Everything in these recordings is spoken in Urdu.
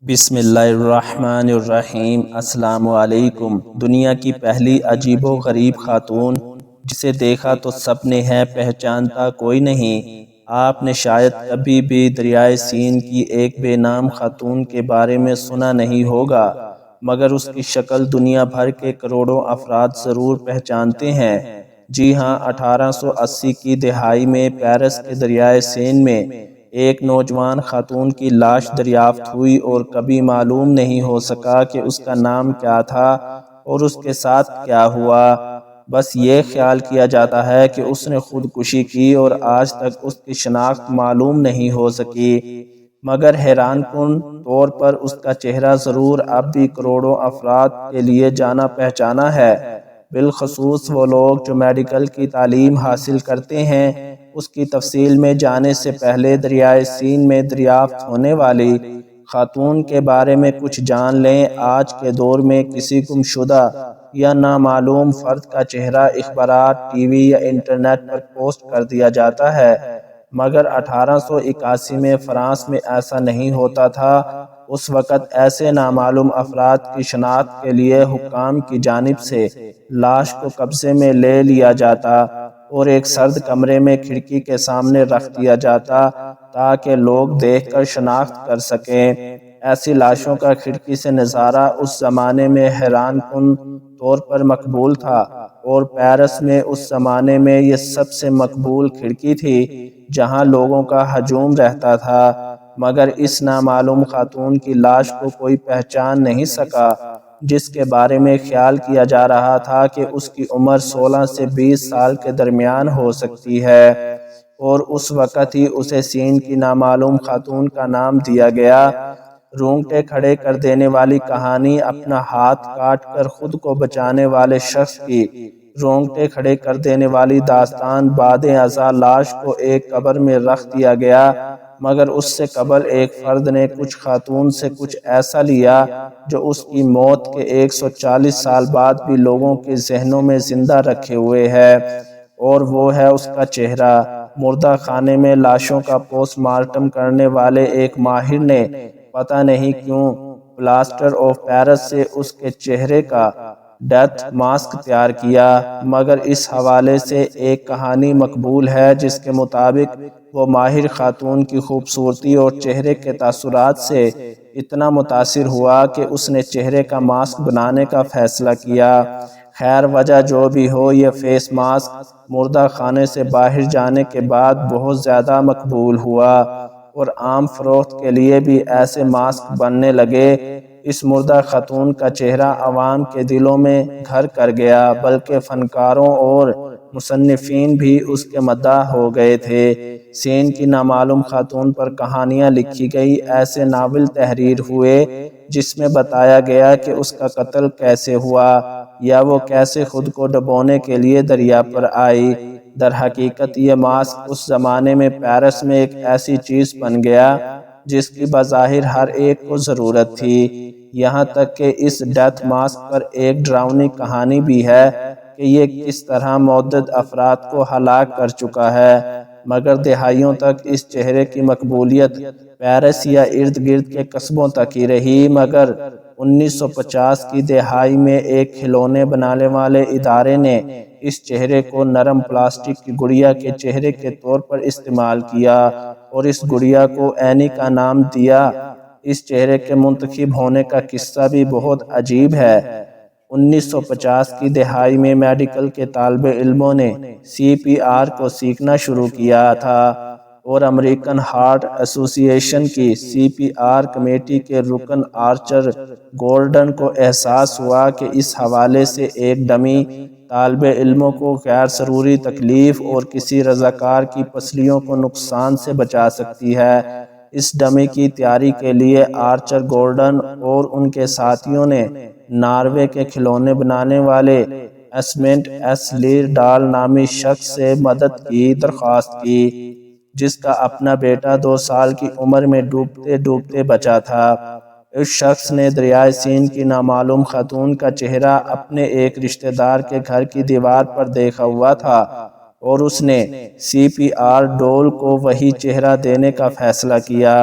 بسم اللہ الرحمن الرحیم۔ السلام علیکم۔ دنیا کی پہلی عجیب و غریب خاتون جسے دیکھا تو سب نے ہے، پہچانتا کوئی نہیں۔ آپ نے شاید کبھی بھی دریائے سین کی ایک بے نام خاتون کے بارے میں سنا نہیں ہوگا، مگر اس کی شکل دنیا بھر کے کروڑوں افراد ضرور پہچانتے ہیں۔ جی ہاں، 1880 کی دہائی میں پیرس کے دریائے سین میں ایک نوجوان خاتون کی لاش دریافت ہوئی اور کبھی معلوم نہیں ہو سکا کہ اس کا نام کیا تھا اور اس کے ساتھ کیا ہوا۔ بس یہ خیال کیا جاتا ہے کہ اس نے خودکشی کی اور آج تک اس کی شناخت معلوم نہیں ہو سکی، مگر حیران کن طور پر اس کا چہرہ ضرور اب بھی کروڑوں افراد کے لیے جانا پہچانا ہے، بالخصوص وہ لوگ جو میڈیکل کی تعلیم حاصل کرتے ہیں۔ اس کی تفصیل میں جانے سے پہلے دریائے سین میں دریافت ہونے والی خاتون کے بارے میں کچھ جان لیں۔ آج کے دور میں کسی گم شدہ یا نامعلوم فرد کا چہرہ اخبارات، ٹی وی یا انٹرنیٹ پر پوسٹ کر دیا جاتا ہے، مگر 1881 میں فرانس میں ایسا نہیں ہوتا تھا۔ اس وقت ایسے نامعلوم افراد کی شناخت کے لیے حکام کی جانب سے لاش کو قبضے میں لے لیا جاتا اور ایک سرد کمرے میں کھڑکی کے سامنے رکھ دیا جاتا تاکہ لوگ دیکھ کر شناخت کر سکیں۔ ایسی لاشوں کا کھڑکی سے نظارہ اس زمانے میں حیران کن طور پر مقبول تھا، اور پیرس میں اس زمانے میں یہ سب سے مقبول کھڑکی تھی جہاں لوگوں کا ہجوم رہتا تھا، مگر اس نامعلوم خاتون کی لاش کو کوئی پہچان نہیں سکا، جس کے بارے میں خیال کیا جا رہا تھا کہ اس کی عمر 16 سے 20 سال کے درمیان ہو سکتی ہے، اور اس وقت ہی اسے سین کی نامعلوم خاتون کا نام دیا گیا۔ رونگٹے کھڑے کر دینے والی کہانی، اپنا ہاتھ کاٹ کر خود کو بچانے والے شخص کی رونگٹے کھڑے کر دینے والی داستان۔ بعد ازاں لاش کو ایک قبر میں رکھ دیا گیا، مگر اس سے قبل ایک فرد نے کچھ خاتون سے کچھ ایسا لیا جو اس کی موت کے 140 سال بعد بھی لوگوں کے ذہنوں میں زندہ رکھے ہوئے ہے، اور وہ ہے اس کا چہرہ۔ مردہ خانے میں لاشوں کا پوسٹ مارٹم کرنے والے ایک ماہر نے پتہ نہیں کیوں پلاسٹر آف پیرس سے اس کے چہرے کا ڈیتھ ماسک تیار کیا، مگر اس حوالے سے ایک کہانی مقبول ہے جس کے مطابق وہ ماہر خاتون کی خوبصورتی اور چہرے کے تاثرات سے اتنا متاثر ہوا کہ اس نے چہرے کا ماسک بنانے کا فیصلہ کیا۔ خیر، وجہ جو بھی ہو، یہ فیس ماسک مردہ خانے سے باہر جانے کے بعد بہت زیادہ مقبول ہوا اور عام فروخت کے لیے بھی ایسے ماسک بننے لگے۔ اس مردہ خاتون کا چہرہ عوام کے دلوں میں گھر کر گیا، بلکہ فنکاروں اور مصنفین بھی اس کے مداح ہو گئے تھے۔ سین کی نامعلوم خاتون پر کہانیاں لکھی گئی، ایسے ناول تحریر ہوئے جس میں بتایا گیا کہ اس کا قتل کیسے ہوا یا وہ کیسے خود کو ڈبونے کے لیے دریا پر آئی۔ در حقیقت یہ ماسک اس زمانے میں پیرس میں ایک ایسی چیز بن گیا جس کی بظاہر ہر ایک کو ضرورت تھی، یہاں تک کہ اس ڈیتھ ماسک پر ایک ڈراؤنی کہانی بھی ہے کہ یہ کس طرح متعدد افراد کو ہلاک کر چکا ہے، مگر دہائیوں تک اس چہرے کی مقبولیت پیرس یا ارد گرد کے قصبوں تک ہی رہی۔ مگر 1950 کی دہائی میں ایک کھلونے بنانے والے ادارے نے اس چہرے کو نرم پلاسٹک کی گڑیا کے چہرے کے طور پر استعمال کیا اور اس گڑیا کو اینی کا نام دیا۔ اس چہرے کے منتخب ہونے کا قصہ بھی بہت عجیب ہے۔ 1950 کی دہائی میں میڈیکل کے طالب علموں نے CPR کو سیکھنا شروع کیا تھا، اور امریکن ہارٹ ایسوسی ایشن کی CPR کمیٹی کے رکن آرچر گورڈن کو احساس ہوا کہ اس حوالے سے ایک ڈمی طالب علموں کو غیر ضروری تکلیف اور کسی رضاکار کی پسلیوں کو نقصان سے بچا سکتی ہے۔ اس ڈمی کی تیاری کے لیے آرچر گورڈن اور ان کے ساتھیوں نے ناروے کے کھلونے بنانے والے ایسمنٹ ایس لیرڈال نامی شخص سے مدد کی درخواست کی، جس کا اپنا بیٹا 2 سال کی عمر میں ڈوبتے ڈوبتے بچا تھا۔ اس شخص نے دریائے سین کی نامعلوم خاتون کا چہرہ اپنے ایک رشتہ دار کے گھر کی دیوار پر دیکھا ہوا تھا، اور اس نے CPR ڈول کو وہی چہرہ دینے کا فیصلہ کیا۔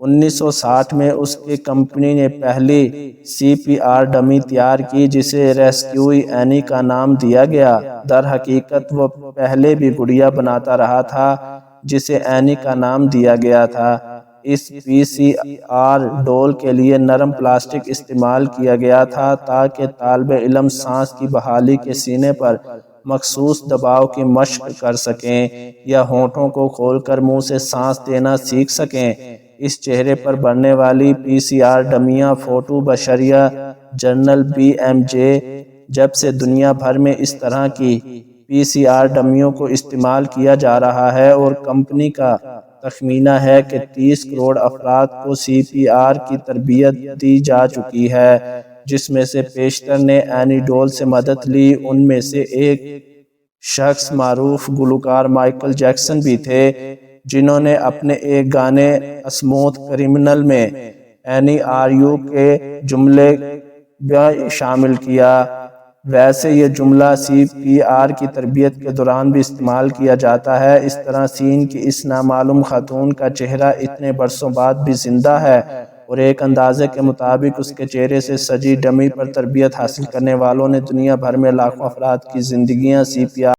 1960 میں اس کی کمپنی نے پہلی CPR ڈمی تیار کی جسے ریسکیوئی اینی کا نام دیا گیا۔ در حقیقت وہ پہلے بھی گڑیا بناتا رہا تھا جسے اینی کا نام دیا گیا تھا۔ اس PCR ڈول کے لیے نرم پلاسٹک استعمال کیا گیا تھا تاکہ طالب علم سانس کی بحالی کے سینے پر مخصوص دباؤ کی مشق کر سکیں یا ہونٹوں کو کھول کر منہ سے سانس دینا سیکھ سکیں۔ اس چہرے پر بننے والی PCR ڈمیاں فوٹو بشریہ جرنل BMJ جب سے دنیا بھر میں اس طرح کی PCR ڈمیوں کو استعمال کیا جا رہا ہے اور کمپنی کا تخمینہ ہے کہ 30 کروڑ افراد کو CPR کی تربیت دی جا چکی ہے، جس میں سے پیشتر نے اینی ڈول سے مدد لی۔ ان میں سے ایک شخص معروف گلوکار مائیکل جیکسن بھی تھے، جنہوں نے اپنے ایک گانے اسموتھ کرمنل میں NERU کے جملے بھی شامل کیا۔ ویسے یہ جملہ CPR کی تربیت کے دوران بھی استعمال کیا جاتا ہے۔ اس طرح سین کی اس نامعلوم خاتون کا چہرہ اتنے برسوں بعد بھی زندہ ہے اور ایک اندازے کے مطابق اس کے چہرے سے سجی ڈمی پر تربیت حاصل کرنے والوں نے دنیا بھر میں لاکھوں افراد کی زندگیاں CPR